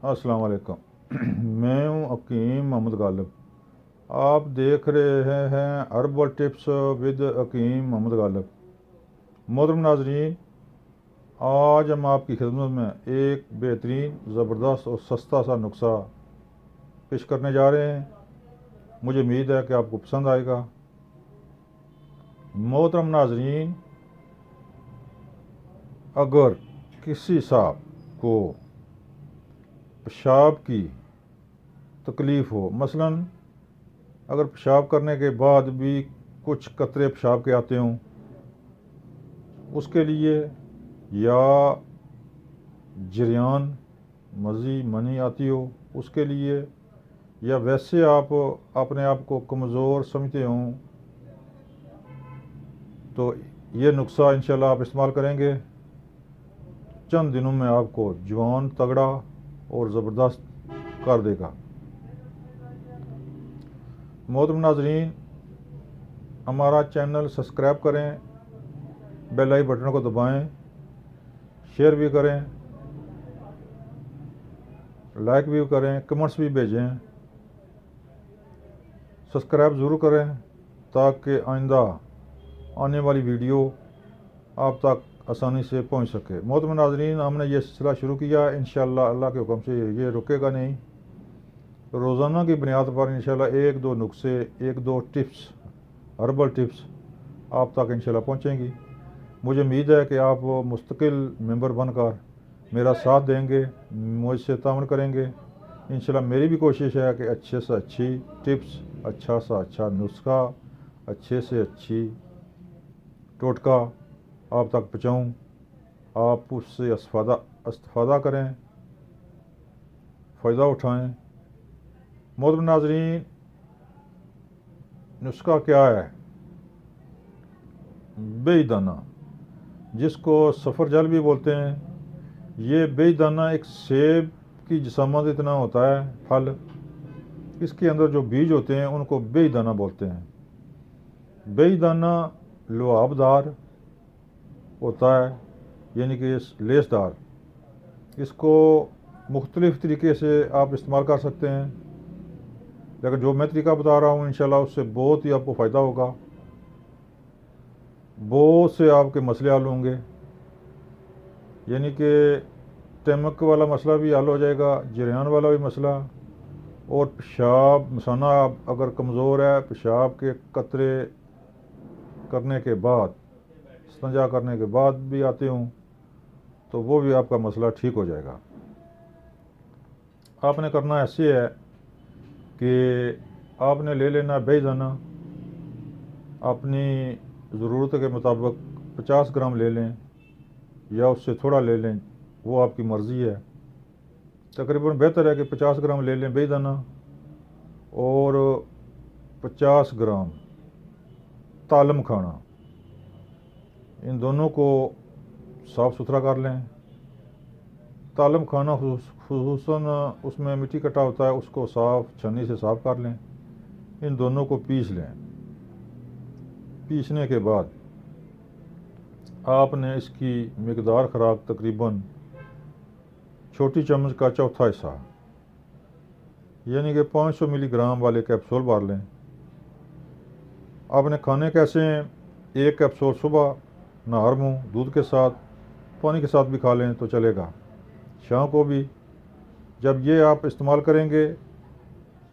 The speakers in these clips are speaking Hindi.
अस्सलाम वालेकुम। मैं हूँ हकीम मोहम्मद गालिब। आप देख रहे हैं हर्बल टिप्स विद हकीम मोहम्मद गालिब। मोहतरम नाजरीन, आज हम आपकी खिदमत में एक बेहतरीन, ज़बरदस्त और सस्ता सा नुस्खा पेश करने जा रहे हैं। मुझे उम्मीद है कि आपको पसंद आएगा। मोहतरम नाजरीन, अगर किसी साहब को पेशाब की तकलीफ़ हो, मसलन अगर पेशाब करने के बाद भी कुछ कतरे पेशाब के आते हों, उसके लिए, या जरियान मज़ी मनी आती हो उसके लिए, या वैसे आप अपने आप को कमज़ोर समझते हों, तो ये नुस्खा इंशाल्लाह आप इस्तेमाल करेंगे, चंद दिनों में आपको जवान, तगड़ा और ज़बरदस्त कर देगा। मोहतरम नाजरीन, हमारा चैनल सब्सक्राइब करें, बेल आई बटन को दबाएं, शेयर भी करें, लाइक भी करें, कमेंट्स भी भेजें। सब्सक्राइब ज़रूर करें ताकि आइंदा आने वाली वीडियो आप तक आसानी से पहुंच सके। मोहतरम नाज़रीन, हमने ये सिलसिला शुरू किया, इंशाअल्लाह अल्लाह के हुक्म से ये रुकेगा नहीं। रोज़ाना की बुनियाद पर इंशाअल्लाह एक दो नुस्खे, एक दो टिप्स, हर्बल टिप्स आप तक इंशाअल्लाह पहुंचेंगी। मुझे उम्मीद है कि आप मुस्तकिल मेंबर बनकर मेरा साथ देंगे, मुझसे ताउन करेंगे। इंशाल्लाह मेरी भी कोशिश है कि अच्छे से अच्छी टिप्स, अच्छा सा अच्छा नुस्खा, अच्छे से अच्छी टोटका आप तक पहुँचाऊँ। आप उससे इस्तिफ़ादा करें, फ़ायदा उठाएँ। मोहतरम नाज़रीन, नुस्खा क्या है? बेदाना, जिसको सफ़र जल भी बोलते हैं। ये बेदाना एक सेब की जिसामत इतना होता है फल, इसके अंदर जो बीज होते हैं उनको बेदाना बोलते हैं। बेदाना लुआबदार होता है, यानी कि लेसदार। इसको मुख्तलिफ़ तरीके से आप इस्तेमाल कर सकते हैं, लेकिन जो मैं तरीका बता रहा हूँ इंशाल्लाह उससे बहुत ही आपको फ़ायदा होगा। बहुत से आपके मसले हल होंगे, यानी कि स्टमक वाला मसला भी हल हो जाएगा, जरियान वाला भी मसला, और पेशाब मसाना अगर कमज़ोर है, पेशाब के कतरे करने के बाद, इस्तिंजा करने के बाद भी आते हों, तो वो भी आपका मसला ठीक हो जाएगा। आपने करना ऐसे है कि आपने ले लेना बेदाना, अपनी ज़रूरत के मुताबिक 50 ग्राम ले लें या उससे थोड़ा ले लें, वो आपकी मर्ज़ी है। तकरीबन बेहतर है कि 50 ग्राम ले लें बेदाना, और 50 ग्राम तालम खाना, इन दोनों को साफ़ सुथरा कर लें। तालम खाना खुसूसन उसमें मिट्टी कटा होता है, उसको साफ़ छन्नी से साफ़ कर लें। इन दोनों को पीस लें। पीसने के बाद आपने इसकी मिकदार ख़ुराक तकरीबन छोटी चम्मच का चौथा हिस्सा, यानी कि 500 मिलीग्राम वाले कैप्सूल भर लें। आपने खाने कैसे हैं? एक कैप्सूल सुबह नहर मुँह दूध के साथ, पानी के साथ भी खा लें तो चलेगा। शाम को भी जब ये आप इस्तेमाल करेंगे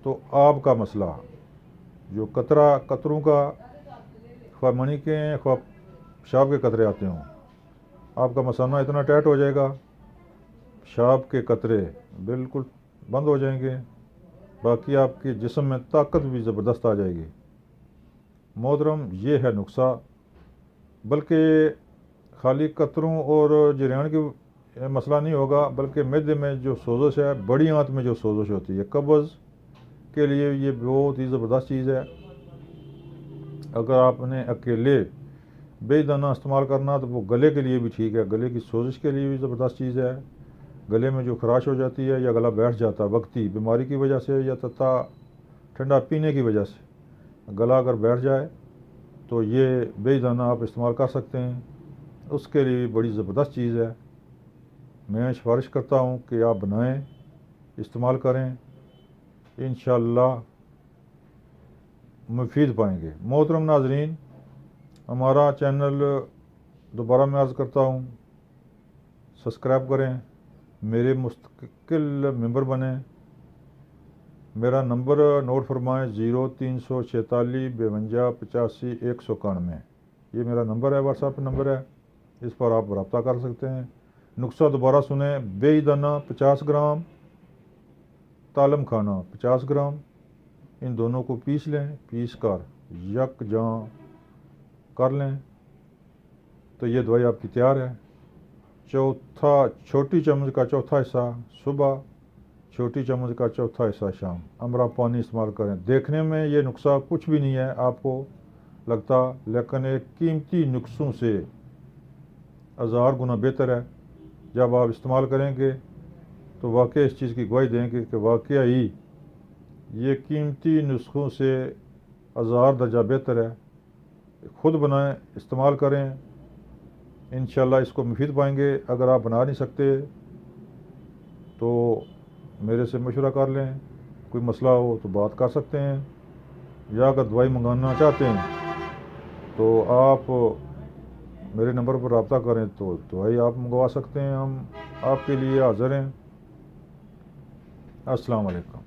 तो आपका मसला, जो कतरों का, ख्वाह मनी के हैं ख्वाह पेशाब के कतरे आते हों, आपका मसाना इतना टाइट हो जाएगा, पेशाब के कतरे बिल्कुल बंद हो जाएंगे। बाकी आपके जिस्म में ताकत भी ज़बरदस्त आ जाएगी। मोहतरम, ये है नुस्खा। बल्कि खाली कतरों और जरियान की मसला नहीं होगा, बल्कि मैदे में जो सोजश है, बड़ी आंत में जो सोजश होती है, कब्ज़ के लिए ये बहुत ही ज़बरदस्त चीज़ है। अगर आपने अकेले बेदाना इस्तेमाल करना तो वो गले के लिए भी ठीक है, गले की सोजिश के लिए भी ज़बरदस्त चीज़ है। गले में जो खराश हो जाती है या गला बैठ जाता है वक्ती बीमारी की वजह से या तथा ठंडा पीने की वजह से गला अगर बैठ जाए, तो ये बेदाना आप इस्तेमाल कर सकते हैं, उसके लिए बड़ी ज़बरदस्त चीज़ है। मैं सिफारिश करता हूँ कि आप बनाएं, इस्तेमाल करें, इंशाअल्लाह मुफीद पाएंगे। मोहतरम नाजरीन, हमारा चैनल दोबारा मैं अर्ज़ करता हूँ, सब्सक्राइब करें, मेरे मुस्तकिल मेंबर बने। मेरा नंबर नोट फरमाएँ 0346 52 85 191। ये मेरा नंबर है, व्हाट्सएप नंबर है, इस पर आप रब्ता कर सकते हैं। नुस्खा दोबारा सुने, बेईदाना 50 ग्राम, तालम खाना 50 ग्राम, इन दोनों को पीस लें, पीस कर यकजां कर लें तो ये दवाई आपकी तैयार है। चौथा, छोटी चम्मच का चौथा हिस्सा सुबह, छोटी चम्मच का चौथा हिस्सा शाम, अमरा पानी इस्तेमाल करें। देखने में ये नुस्खा कुछ भी नहीं है आपको लगता, लेकिन एक कीमती नुस्खों से 1000 गुना बेहतर है। जब आप इस्तेमाल करेंगे तो वाकई इस चीज़ की गवाही देंगे कि वाकई ही ये कीमती नुस्खों से 1000 दर्जा बेहतर है। खुद बनाएं, इस्तेमाल करें, इंशाल्लाह इसको मुफीद पाएंगे। अगर आप बना नहीं सकते तो मेरे से मशवरा कर लें, कोई मसला हो तो बात कर सकते हैं, या अगर दवाई मंगाना चाहते हैं तो आप मेरे नंबर पर रब्ता करें तो दवाई आप मंगवा सकते हैं। हम आपके लिए हाज़िर हैं। अस्सलाम वालेकुम।